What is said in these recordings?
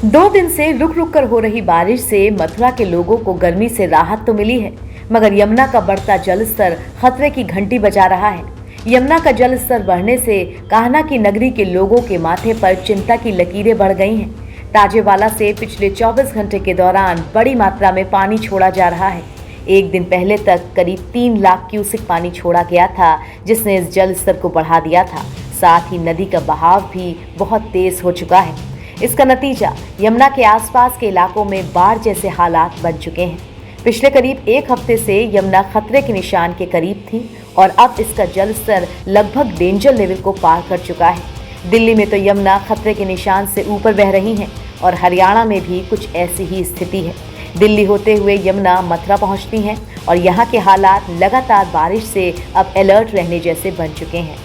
2 दिन से रुक रुक कर हो रही बारिश से मथुरा के लोगों को गर्मी से राहत तो मिली है, मगर यमुना का बढ़ता जल स्तर खतरे की घंटी बजा रहा है। यमुना का जल स्तर बढ़ने से कान्हा की नगरी के लोगों के माथे पर चिंता की लकीरें बढ़ गई हैं। ताजेवाला से पिछले 24 घंटे के दौरान बड़ी मात्रा में पानी छोड़ा जा रहा है। एक दिन पहले तक करीब 3 लाख क्यूसेक पानी छोड़ा गया था, जिसने इस जल स्तर को बढ़ा दिया था। साथ ही नदी का बहाव भी बहुत तेज हो चुका है। इसका नतीजा यमुना के आसपास के इलाकों में बाढ़ जैसे हालात बन चुके हैं। पिछले करीब 1 हफ्ते से यमुना खतरे के निशान के करीब थी और अब इसका जल स्तर लगभग डेंजर लेवल को पार कर चुका है। दिल्ली में तो यमुना खतरे के निशान से ऊपर बह रही है और हरियाणा में भी कुछ ऐसी ही स्थिति है। दिल्ली होते हुए यमुना मथुरा पहुंचती हैं और यहाँ के हालात लगातार बारिश से अब अलर्ट रहने जैसे बन चुके हैं।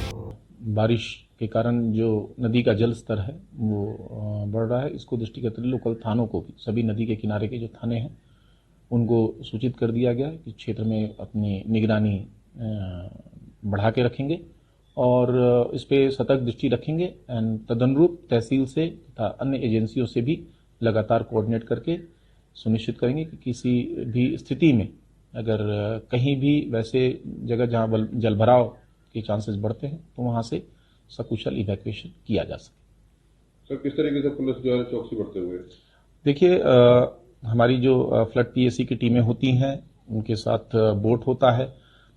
बारिश के कारण जो नदी का जल स्तर है वो बढ़ रहा है। इसको दृष्टिगत लोकल थानों को भी, सभी नदी के किनारे के जो थाने हैं उनको सूचित कर दिया गया है कि क्षेत्र में अपनी निगरानी बढ़ा के रखेंगे और इस पे सतर्क दृष्टि रखेंगे एंड तदनुरूप तहसील से तथा अन्य एजेंसियों से भी लगातार कोऑर्डिनेट करके सुनिश्चित करेंगे कि किसी भी स्थिति में अगर कहीं भी वैसे जगह जहां जलभराव के चांसेस बढ़ते हैं तो वहां से सकुशल इवैक्यूएशन किया जा सके। सर, किस तरीके से पुलिस जो है चौकसी बढ़ते हुए? देखिए, हमारी जो फ्लड पीएसी की टीमें होती हैं उनके साथ बोट होता है,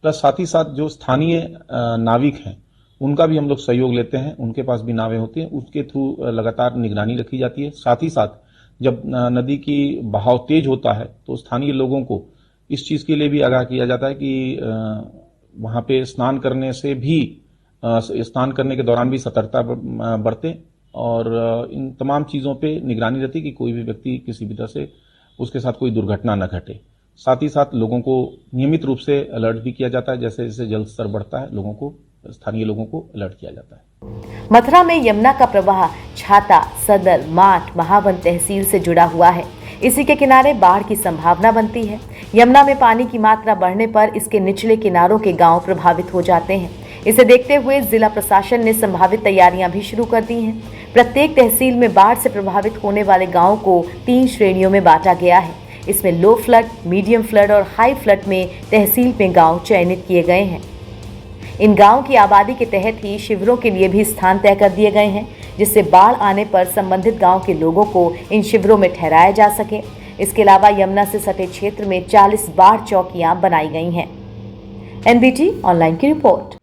प्लस साथ ही साथ जो स्थानीय नाविक हैं उनका भी हम लोग सहयोग लेते हैं। उनके पास भी नावें होती हैं, उसके थ्रू लगातार निगरानी रखी जाती है। साथ ही साथ जब नदी की बहाव तेज होता है तो स्थानीय लोगों को इस चीज के लिए भी आगाह किया जाता है कि वहां पे स्नान करने से भी स्नान करने के दौरान भी सतर्कता बरतें और इन तमाम चीज़ों पे निगरानी रहती कि कोई भी व्यक्ति किसी भी तरह से उसके साथ कोई दुर्घटना न घटे। साथ ही साथ लोगों को नियमित रूप से अलर्ट भी किया जाता है। जैसे जैसे जल स्तर बढ़ता है लोगों को, स्थानीय लोगों को अलर्ट किया जाता है। मथुरा में यमुना का प्रवाह छाता, सदर, माठ, महावन तहसील से जुड़ा हुआ है। इसी के किनारे बाढ़ की संभावना बनती है। यमुना में पानी की मात्रा बढ़ने पर इसके निचले किनारों के गांव प्रभावित हो जाते हैं। इसे देखते हुए जिला प्रशासन ने संभावित तैयारियां भी शुरू कर दी हैं। प्रत्येक तहसील में बाढ़ से प्रभावित होने वाले गांवों को 3 श्रेणियों में बांटा गया है। इसमें लो फ्लड, मीडियम फ्लड और हाई फ्लड में तहसील में गांव चयनित किए गए हैं। इन गांवों की आबादी के तहत ही शिविरों के लिए भी स्थान तय कर दिए गए हैं, जिससे बाढ़ आने पर संबंधित गांव के लोगों को इन शिविरों में ठहराया जा सके। इसके अलावा यमुना से सटे क्षेत्र में 40 बाढ़ चौकियां बनाई गई हैं। NBT ऑनलाइन की रिपोर्ट।